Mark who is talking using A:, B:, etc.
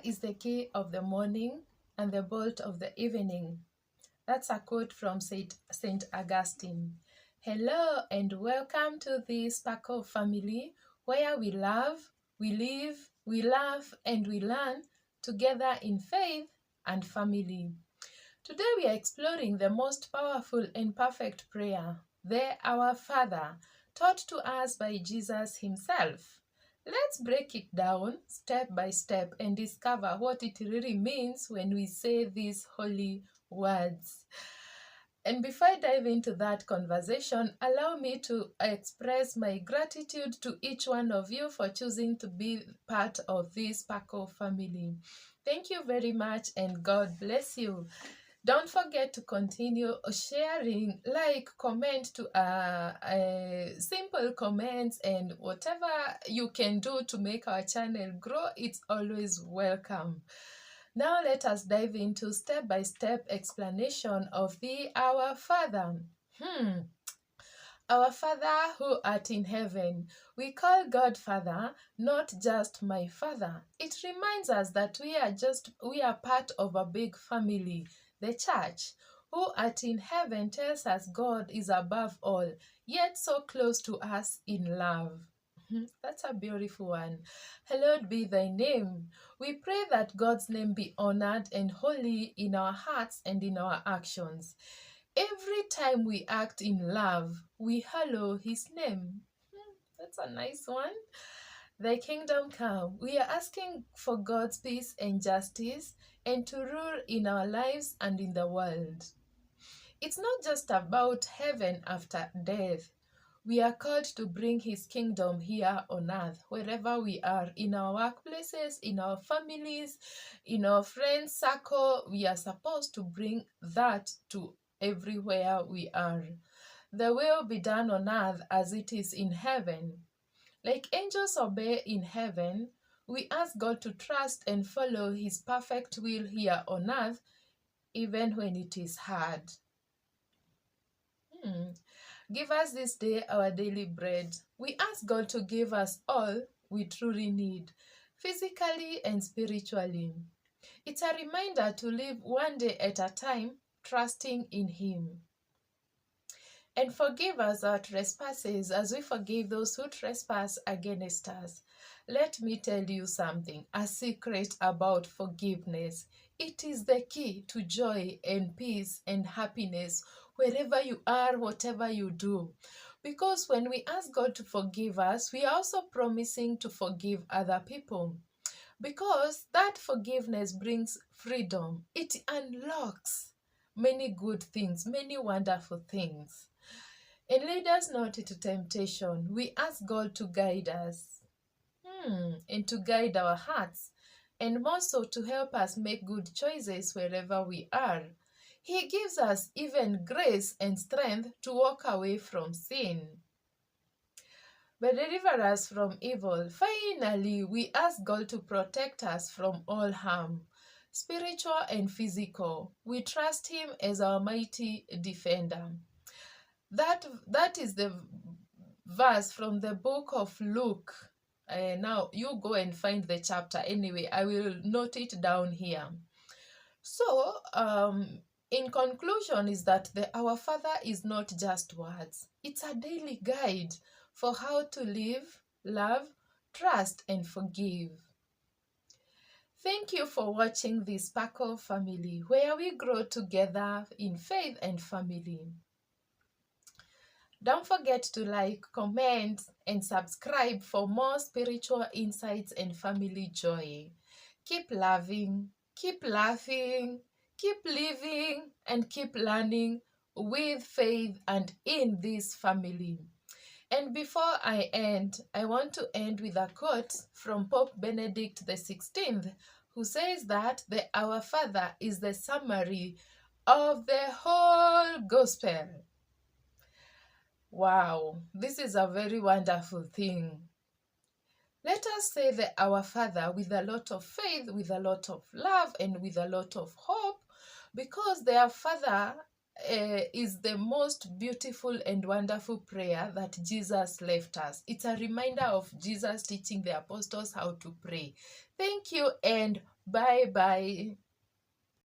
A: is the key of the morning and the bolt of the evening. That's a quote from Saint Augustine. Hello and welcome to the Sparkle family, where we love, we live, we laugh, and we learn together in faith and family. Today we are exploring the most powerful and perfect prayer, the Our Father, taught to us by Jesus himself. Let's break it down step by step and discover what it really means when we say these holy words. And before I dive into that conversation, allow me to express my gratitude to each one of you for choosing to be part of this Sparkle family. Thank you very much and God bless you. Don't forget to continue sharing, like, comment to simple comments, and whatever you can do to make our channel grow, it's always welcome. Now let us dive into step-by-step explanation of the Our Father. Our Father who art in heaven. We call God Father, not just my Father. It reminds us that we are part of a big family. The church, who art in heaven, tells us God is above all, yet so close to us in love. That's a beautiful one. Hallowed be thy name. We pray that God's name be honored and holy in our hearts and in our actions. Every time we act in love, we hallow his name. That's a nice one. Thy kingdom come. We are asking for God's peace and justice and to rule in our lives and in the world. It's not just about heaven after death. We are called to bring his kingdom here on earth, wherever we are, in our workplaces, in our families, in our friends' circle. We are supposed to bring that to everywhere we are. The will be done on earth as it is in heaven. Like angels obey in heaven, we ask God to trust and follow his perfect will here on earth, even when it is hard. Give us this day our daily bread. We ask God to give us all we truly need, physically and spiritually. It's a reminder to live one day at a time, trusting in him. And forgive us our trespasses as we forgive those who trespass against us. Let me tell you something, a secret about forgiveness. It is the key to joy and peace and happiness wherever you are, whatever you do. Because when we ask God to forgive us, we are also promising to forgive other people. Because that forgiveness brings freedom. It unlocks many good things, many wonderful things. And lead us not into temptation. We ask God to guide us and to guide our hearts, and more so to help us make good choices wherever we are. He gives us even grace and strength to walk away from sin. But deliver us from evil. Finally, we ask God to protect us from all harm, spiritual and physical. We trust him as our mighty defender. That is the verse from the book of Luke. Now you go and find the chapter. Anyway, I will note it down here. So, in conclusion, is that the Our Father is not just words. It's a daily guide for how to live, love, trust, and forgive. Thank you for watching the Sparkle family, where we grow together in faith and family. Don't forget to like, comment, and subscribe for more spiritual insights and family joy. Keep loving, keep laughing, keep living, and keep learning with faith and in this family. And before I end, I want to end with a quote from Pope Benedict XVI, who says that the Our Father is the summary of the whole gospel. Wow, this is a very wonderful thing. Let us say the Our Father with a lot of faith, with a lot of love, and with a lot of hope, because the Our Father is the most beautiful and wonderful prayer that Jesus left us. It's a reminder of Jesus teaching the apostles how to pray. Thank you and Bye bye.